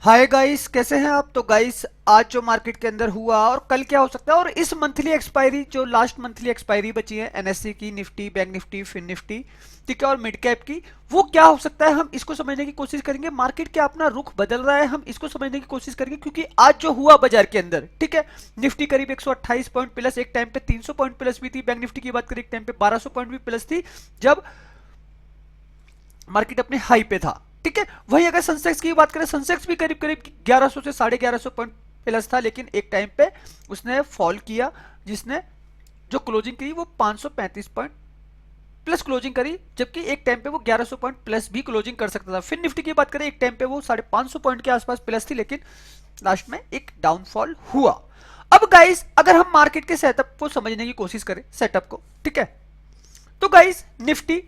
Hi guys, कैसे हैं आप? तो गाइस, आज जो मार्केट के अंदर हुआ और कल क्या हो सकता है, और इस मंथली एक्सपायरी जो लास्ट मंथली एक्सपायरी बची है एनएससी की, Nifty, bank Nifty, fin Nifty, ठीक है, और मिड कैप की, वो क्या हो सकता है, हम इसको समझने की कोशिश करेंगे। मार्केट क्या अपना रुख बदल रहा है, हम इसको समझने की कोशिश करेंगे। क्योंकि आज जो हुआ बाजार के अंदर, ठीक है, निफ्टी करीब 128 पॉइंट प्लस, एक टाइम पे 300 पॉइंट प्लस भी थी। बैंक निफ्टी की बात करें, एक टाइम पे 1200 पॉइंट भी प्लस थी जब मार्केट अपने हाई पे था। ठीक है, वही अगर सेंसेक्स की बात करें, सेंसेक्स भी करीब करीब 1100 से 1150 पॉइंट प्लस था, लेकिन एक टाइम पे उसने फॉल किया, जिसने जो क्लोजिंग करी वो 535 पॉइंट प्लस क्लोजिंग करी, जबकि एक टाइम पे वो 1100 पॉइंट प्लस भी क्लोजिंग कर सकता था। फिर निफ्टी की बात करें, एक टाइम पे वो 550 पॉइंट के आसपास प्लस थी, लेकिन लास्ट में एक डाउनफॉल हुआ। अब गाइस, अगर हम मार्केट के सेटअप को समझने की कोशिश करें, सेटअप को, ठीक है, तो गाइस निफ्टी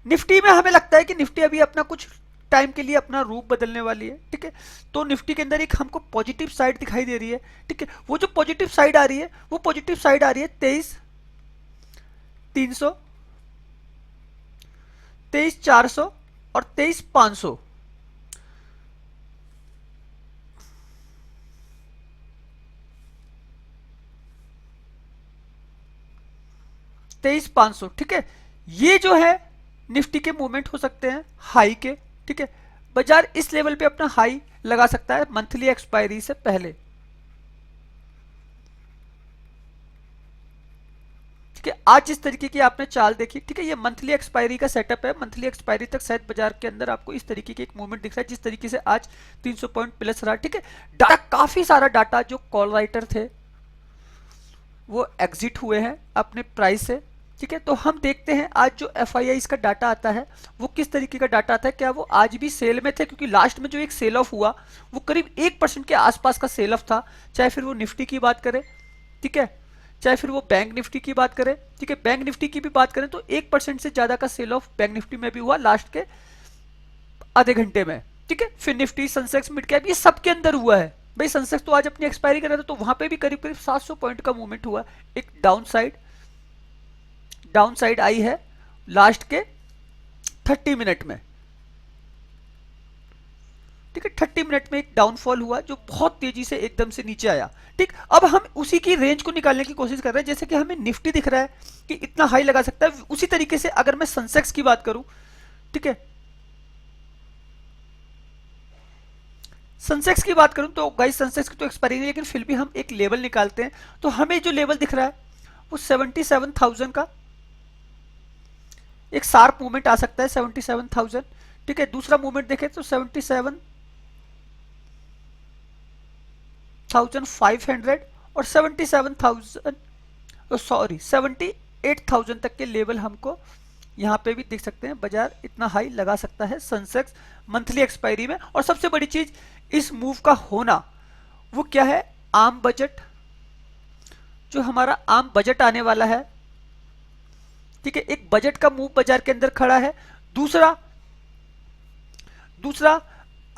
निफ्टी में हमें लगता है कि निफ्टी अभी अपना कुछ टाइम के लिए अपना रूप बदलने वाली है। ठीक है, तो निफ्टी के अंदर एक हमको पॉजिटिव साइड दिखाई दे रही है। ठीक है, वो जो पॉजिटिव साइड आ रही है, वो पॉजिटिव साइड आ रही है 23,300, 23,400 और 23,500। 23,500, ठीक है, ये जो है निफ्टी के मूवमेंट हो सकते हैं हाई के। ठीक है, बाजार इस लेवल पे अपना हाई लगा सकता है मंथली एक्सपायरी से पहले। ठीक है, आज जिस तरीके की आपने चाल देखी, ठीक है, ये मंथली एक्सपायरी का सेटअप है। मंथली एक्सपायरी तक शायद बाजार के अंदर आपको इस तरीके की एक मूवमेंट दिख रहा है, जिस तरीके से आज 300 पॉइंट प्लस रहा। ठीक है, डाटा, काफी सारा डाटा, जो कॉल राइटर थे वो एग्जिट हुए हैं अपने प्राइस से। ठीक है, तो हम देखते हैं आज जो एफ आई का डाटा आता है वो किस तरीके का डाटा आता है। क्या वो आज भी सेल में थे? क्योंकि लास्ट में जो एक सेल ऑफ हुआ वो करीब 1% के आसपास का सेल ऑफ था, चाहे फिर वो निफ्टी की बात करें, ठीक है, चाहे फिर वो बैंक निफ्टी की बात करें। ठीक है, बैंक निफ्टी की भी बात करें तो 1% से ज्यादा का सेल ऑफ बैंक निफ्टी में भी हुआ लास्ट के आधे घंटे में। ठीक है, फिर निफ्टी, सेंसेक्स, मिड कैप, ये सब के अंदर हुआ है। भाई सेंसेक्स तो आज अपनी एक्सपायरी कर रहा था, तो वहां पे भी करीब करीब 700 पॉइंट का मूवमेंट हुआ। एक डाउन साइड आई है लास्ट के 30 मिनट में। ठीक है, 30 मिनट में एक डाउनफॉल हुआ जो बहुत तेजी से एकदम से नीचे आया। ठीक, अब हम उसी की रेंज को निकालने की कोशिश कर रहे हैं। जैसे कि हमें निफ्टी दिख रहा है कि इतना हाई लगा सकता है, उसी तरीके से अगर मैं सेंसेक्स की बात करूं, ठीक है, सेंसेक्स की बात करूं तो गाइस, सेंसेक्स की तो एक्सपायरी नहीं, लेकिन फिर भी हम एक लेवल निकालते हैं तो हमें जो लेवल दिख रहा है वो 77,000 का एक शार्प मूवमेंट आ सकता है। 77,000, ठीक है, दूसरा मूवमेंट देखें तो 77,500 और 77,000, सॉरी 78,000 तक के लेवल हमको यहाँ पे भी दिख सकते हैं। बाजार इतना हाई लगा सकता है सेंसेक्स मंथली एक्सपायरी में। और सबसे बड़ी चीज इस मूव का होना वो क्या है, आम बजट, जो हमारा आम बजट आने वाला है। ठीक है, एक बजट का मूव बाजार के अंदर खड़ा है। दूसरा दूसरा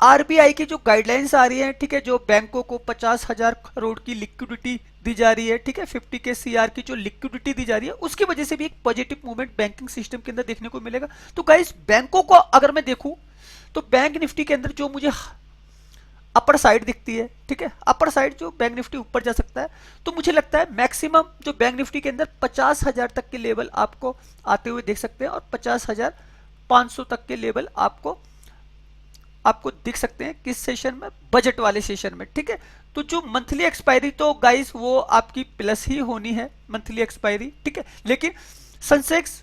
आरबीआई की जो गाइडलाइंस आ रही है, ठीक है, जो बैंकों को 50,000 करोड़ की लिक्विडिटी दी जा रही है, ठीक है, 50 के सीआर की जो लिक्विडिटी दी जा रही है, उसकी वजह से भी एक पॉजिटिव मूवमेंट बैंकिंग सिस्टम के अंदर देखने को मिलेगा। तो गाइस, बैंकों को अगर मैं देखूं तो बैंक निफ्टी के अंदर जो मुझे अपर साइड दिखती है, ठीक है, अपर साइड जो बैंक निफ्टी ऊपर जा सकता है, तो मुझे लगता है मैक्सिमम जो बैंक निफ्टी के अंदर 50,000 तक के लेवल आपको आते हुए देख सकते हैं, और 50,500 तक के लेवल आपको आपको दिख सकते हैं किस सेशन में, बजट वाले सेशन में। ठीक है, तो जो मंथली एक्सपायरी तो गाइस वो आपकी प्लस ही होनी है मंथली एक्सपायरी। ठीक है, लेकिन सेंसेक्स,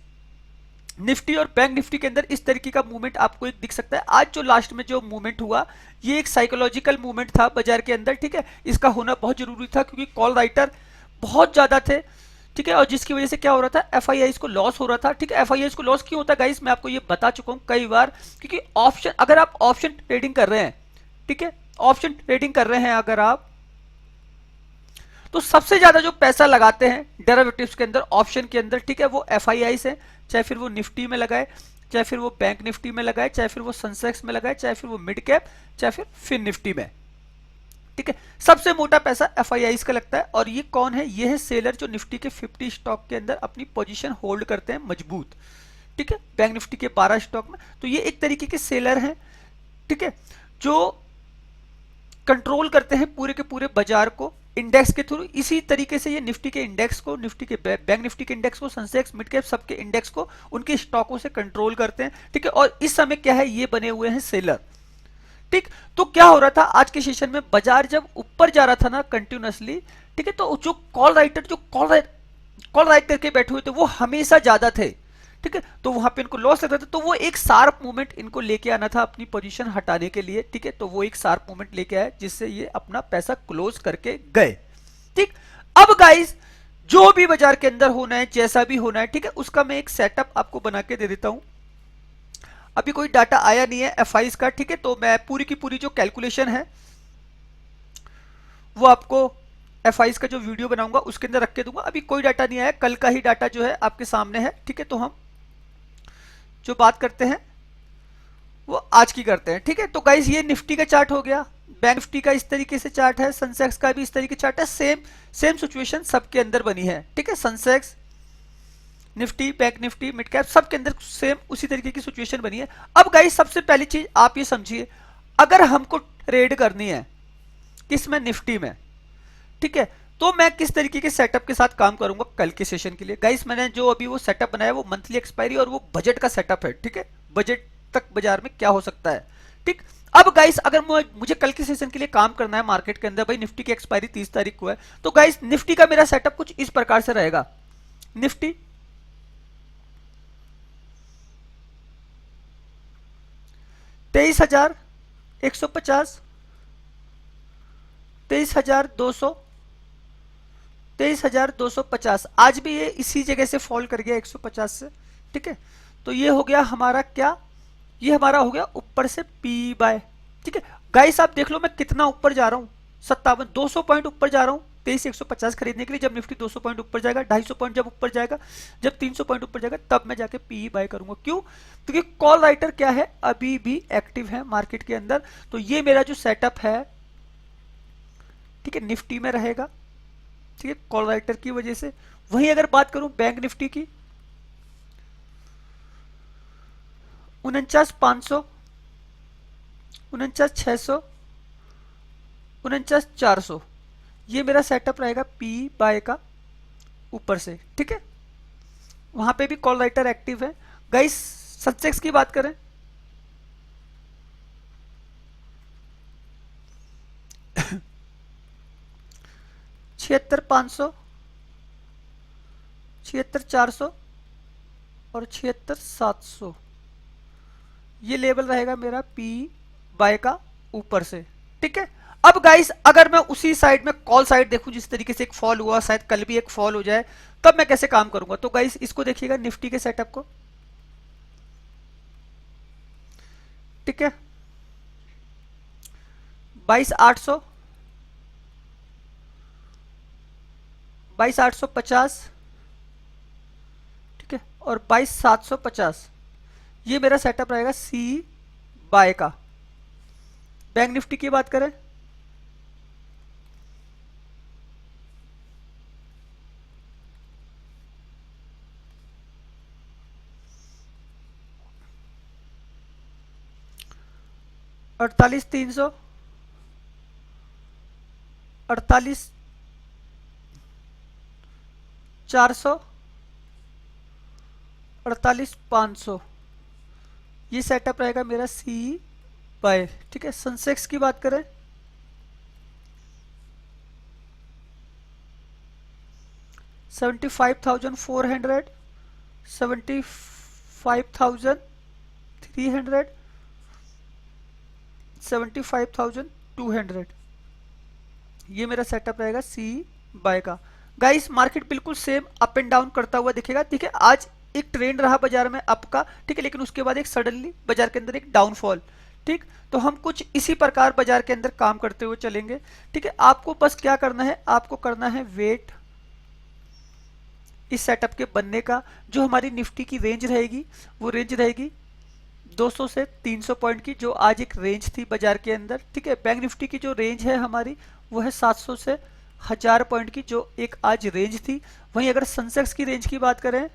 निफ्टी और बैंक निफ्टी के अंदर इस तरीके का मूवमेंट आपको एक दिख सकता है। आज जो लास्ट में जो मूवमेंट हुआ ये एक साइकोलॉजिकल मूवमेंट था बाजार के अंदर। ठीक है, इसका होना बहुत जरूरी था क्योंकि कॉल राइटर बहुत ज्यादा थे। ठीक है, और जिसकी वजह से क्या हो रहा था, एफआईआई को लॉस हो रहा था। ठीक है, एफआईआई को लॉस क्यों होता है गाइस, मैं आपको ये बता चुका हूं कई बार। क्योंकि ऑप्शन, अगर आप ऑप्शन ट्रेडिंग कर रहे हैं, ठीक है, ऑप्शन ट्रेडिंग कर रहे हैं अगर आप, तो सबसे ज्यादा जो पैसा लगाते हैं डेरिवेटिव्स के अंदर, ऑप्शन के अंदर, ठीक है, वो एफआईआई से, चाहे फिर वो निफ्टी में लगाए, चाहे फिर वो बैंक निफ्टी में लगाए, चाहे फिर वो सेंसेक्स में लगाए, चाहे फिर वो मिड कैप, चाहे फिर फिन निफ्टी में। ठीक है, सबसे मोटा पैसा एफआईआई का लगता है। और ये कौन है, ये है सेलर, जो निफ्टी के 50 स्टॉक के अंदर अपनी पोजीशन होल्ड करते हैं मजबूत। ठीक है, बैंक निफ्टी के 12 स्टॉक में, तो ये एक तरीके के सेलर हैं। ठीक है, जो कंट्रोल करते हैं पूरे के पूरे बाजार को इंडेक्स के थ्रू। इसी तरीके से ये निफ्टी के इंडेक्स को, निफ्टी के बैंक निफ्टी के इंडेक्स को, सेंसेक्स, मिड कैप सबके इंडेक्स को उनके स्टॉकों से कंट्रोल करते हैं, ठीक है। और इस समय क्या है, ये बने हुए हैं सेलर, ठीक। तो क्या हो रहा था आज के सेशन में, बाजार जब ऊपर जा रहा था ना कंटिन्यूसली, ठीक है, तो जो कॉल राइटर कॉल राइट करके बैठे हुए थे वो हमेशा ज्यादा थे, ठीक है। तो वहां पे इनको लॉस रहता था, तो वो एक शार्प मूवमेंट इनको लेके आना था अपनी पोजीशन हटाने के लिए, ठीक है। तो वो एक शार्प मूवमेंट लेके आए जिससे ये अपना पैसा क्लोज करके गए, ठीक। अब गाइस जो भी बाजार के अंदर होना है, जैसा भी होना है, ठीक है, उसका मैं एक सेटअप आपको बना के दे देता हूं। अभी कोई डाटा आया नहीं है एफआईज का, ठीक है, तो मैं पूरी की पूरी जो कैलकुलेशन है वो आपको एफआईज का जो वीडियो बनाऊंगा उसके अंदर रख के दूंगा। अभी कोई डाटा नहीं आया, कल का ही डाटा जो है आपके सामने है, ठीक है। तो हम जो बात करते हैं वो आज की करते हैं, ठीक है। तो गाइस ये निफ्टी का चार्ट हो गया, बैंक निफ्टी का इस तरीके से चार्ट है, सेंसेक्स का भी इस तरीके चार्ट है, सेम सिचुएशन सबके अंदर बनी है, ठीक है। Sensex, Nifty, bank Nifty, mid cap सबके अंदर सेम उसी तरीके की सिचुएशन बनी है। अब गाइस सबसे पहली चीज आप ये समझिए, अगर हमको ट्रेड करनी है किसमें, निफ्टी में, ठीक है, तो मैं किस तरीके के सेटअप के साथ काम करूंगा कल के सेशन के लिए। गाइस मैंने जो अभी वो सेटअप बनाया वो मंथली एक्सपायरी और वो बजट का सेटअप है, ठीक है। बजट तक बाजार में क्या हो सकता है, ठीक। अब गाइस अगर मुझे कल के सेशन के लिए काम करना है मार्केट के अंदर, भाई निफ्टी की एक्सपायरी 30 तारीख को है, तो गाइस निफ्टी का मेरा सेटअप कुछ इस प्रकार से रहेगा। निफ्टी 23,150, 23,200, 23,250, आज भी ये इसी जगह से फॉल कर गया 150 से, ठीक है। तो ये हो गया हमारा क्या, ये हमारा हो गया ऊपर से पी बाय, ठीक है। गाइस आप देख लो मैं कितना ऊपर जा रहा हूं, 57, 200 पॉइंट ऊपर जा रहा हूं 23,150 खरीदने के लिए। जब निफ्टी 200 पॉइंट ऊपर जाएगा, 250 पॉइंट जब ऊपर जाएगा, जब 300 पॉइंट ऊपर जाएगा, तब मैं जाके पी बाय करूंगा। क्यों, क्योंकि कॉल राइटर क्या है, अभी भी एक्टिव है मार्केट के अंदर। तो ये मेरा जो सेटअप है, ठीक है, निफ्टी में रहेगा, ठीक है, कॉल राइटर की वजह से। वहीं अगर बात करूं बैंक निफ्टी की, 49,500, 49,600, 49,400, ये मेरा सेटअप रहेगा पी बाय का ऊपर से, ठीक है। वहां पे भी कॉल राइटर एक्टिव है। गाइस सेंसेक्स की बात करें, छिहत्तर 500, 76,400 और 76,700, ये लेवल रहेगा मेरा पी बाय का ऊपर से, ठीक है। अब गाइस अगर मैं उसी साइड में कॉल साइड देखूं, जिस तरीके से एक फॉल हुआ, शायद कल भी एक फॉल हो जाए, तब मैं कैसे काम करूंगा। तो गाइस इसको देखिएगा निफ्टी के सेटअप को, ठीक है, 22,800, 22,850, ठीक है, और 22,750, ये मेरा सेटअप रहेगा सी बाय का। बैंक निफ्टी की बात करें, अड़तालीस 300, 48 400, 48 500, ये सेटअप रहेगा मेरा सी बाय, ठीक है। सेंसेक्स की बात करें, 75,400, 75,300, 75,200, ये मेरा सेटअप रहेगा सी बाय का। गाइस मार्केट बिल्कुल सेम अप एंड डाउन करता हुआ दिखेगा, ठीक है। आज एक ट्रेंड रहा बाजार में अप का, ठीक है, लेकिन उसके बाद एक सडनली बाजार के अंदर एक डाउनफॉल, ठीक। तो हम कुछ इसी प्रकार बाजार के अंदर काम करते हुए चलेंगे, ठीक है। आपको बस क्या करना है, आपको करना है वेट इस सेटअप के बनने का। जो हमारी निफ्टी की रेंज रहेगी वो रेंज रहेगी 200 से 300 पॉइंट की, जो आज एक रेंज थी बाजार के अंदर, ठीक है। बैंक निफ्टी की जो रेंज है हमारी वो है 700 से 1000 पॉइंट की, जो एक आज रेंज थी। वहीं अगर सेंसेक्स की रेंज की बात करें,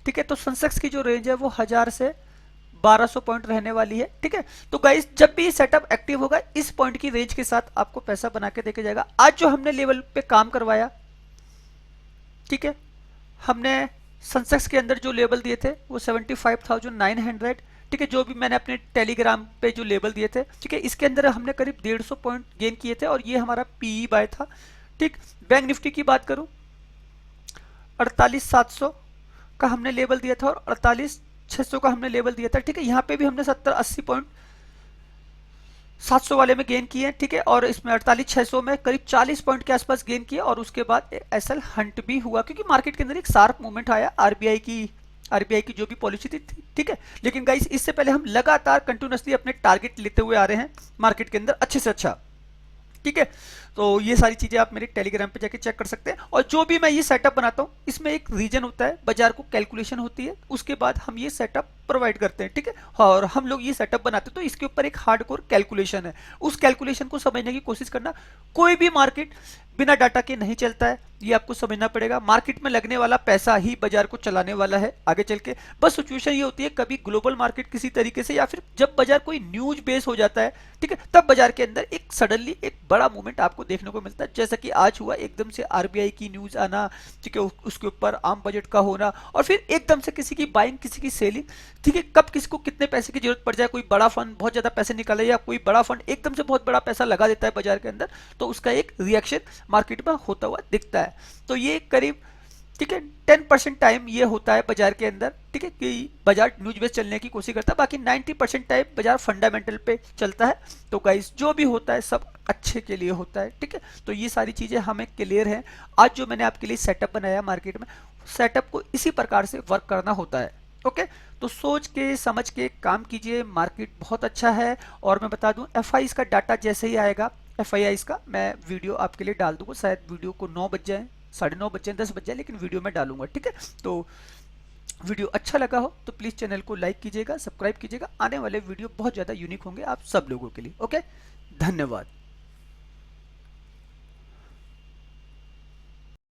ठीक है, तो सेंसेक्स की जो रेंज है वो 1000 से 1200 पॉइंट रहने वाली है, ठीक है। तो गाइस जब भी सेटअप एक्टिव होगा इस पॉइंट की रेंज के साथ आपको पैसा बना के देके जाएगा। आज जो हमने लेवल पे काम करवाया, ठीक है, हमने सेंसेक्स के अंदर जो लेवल दिए थे वो 75,900, ठीक है, जो भी मैंने अपने टेलीग्राम पे जो लेवल दिए थे, ठीक है, इसके अंदर हमने करीब 150 पॉइंट गेन किए थे और ये हमारा पीई बाय था, ठीक। बैंक निफ्टी की बात करूं 48,700 का हमने लेवल दिया था और 48,600 का हमने लेवल दिया था, ठीक है। यहाँ पे भी हमने 70-80 पॉइंट 700 वाले में गेन किए हैं, ठीक है, और इसमें 48,600 में करीब 40 पॉइंट के आसपास गेन किए और उसके बाद एसएल हंट भी हुआ क्योंकि मार्केट के अंदर एक शार्प मूवमेंट आया आरबीआई की जो भी पॉलिसी थी, ठीक है। लेकिन गाइस इससे पहले हम लगातार कंटिन्यूसली अपने टारगेट लेते हुए आ रहे हैं मार्केट के अंदर अच्छे से अच्छा, ठीक है। तो ये सारी चीजें आप मेरे टेलीग्राम पे जाके चेक कर सकते हैं। और जो भी मैं ये सेटअप बनाता हूँ इसमें एक रीजन होता है, बाजार को कैलकुलेशन होती है, उसके बाद हम ये सेटअप प्रोवाइड करते हैं, ठीक है। और हम लोग ये सेटअप बनाते हैं तो इसके ऊपर एक हार्डकोर कैलकुलेशन है, उस कैलकुलेशन को समझने की कोशिश करना। कोई भी मार्केट बिना डाटा के नहीं चलता है, ये आपको समझना पड़ेगा। मार्केट में लगने वाला पैसा ही बाजार को चलाने वाला है आगे चल के। बस सिचुएशन ये होती है कभी ग्लोबल मार्केट किसी तरीके से या फिर जब बाजार कोई न्यूज बेस हो जाता है, ठीक है, तब बाजार के अंदर एक सडनली एक बड़ा मूवमेंट आपको देखने को मिलता है, जैसा कि आज हुआ, एकदम से आरबीआई की न्यूज आना, ठीक है, उसके ऊपर आम बजट का होना और फिर एकदम से किसी की बाइंग किसी की सेलिंग, ठीक है। कब किसको कितने पैसे की जरूरत पड़ जाए, कोई बड़ा फंड बहुत ज्यादा पैसे निकाले या कोई बड़ा फंड एकदम से बहुत बड़ा पैसा लगा देता है बाजार के अंदर, तो उसका एक रिएक्शन मार्केट में होता हुआ दिखता है। तो ये करीब, ठीक है, 10% टाइम ये होता है बाजार के अंदर, ठीक है, कि बाजार न्यूज बेस चलने की कोशिश करता है, बाकी 90% टाइम बाजार फंडामेंटल पे चलता है। तो गाइस जो भी होता है सब अच्छे के लिए होता है, ठीक है। तो ये सारी चीजें हमें क्लियर है। आज जो मैंने आपके लिए सेटअप बनाया मार्केट में, सेटअप को इसी प्रकार से वर्क करना होता है, ओके। तो सोच के समझ के काम कीजिए, मार्केट बहुत अच्छा है। और मैं बता दूं एफआईआई का डाटा जैसे ही आएगा, एफआईआई का मैं वीडियो आपके लिए डाल दूंगा, शायद वीडियो को 9 बज जाए, 9:30 बज जाए, 10 बज जाए, लेकिन वीडियो में डालूंगा, ठीक है। तो वीडियो अच्छा लगा हो तो प्लीज़ चैनल को लाइक कीजिएगा, सब्सक्राइब कीजिएगा। आने वाले वीडियो बहुत ज़्यादा यूनिक होंगे आप सब लोगों के लिए, ओके। धन्यवाद।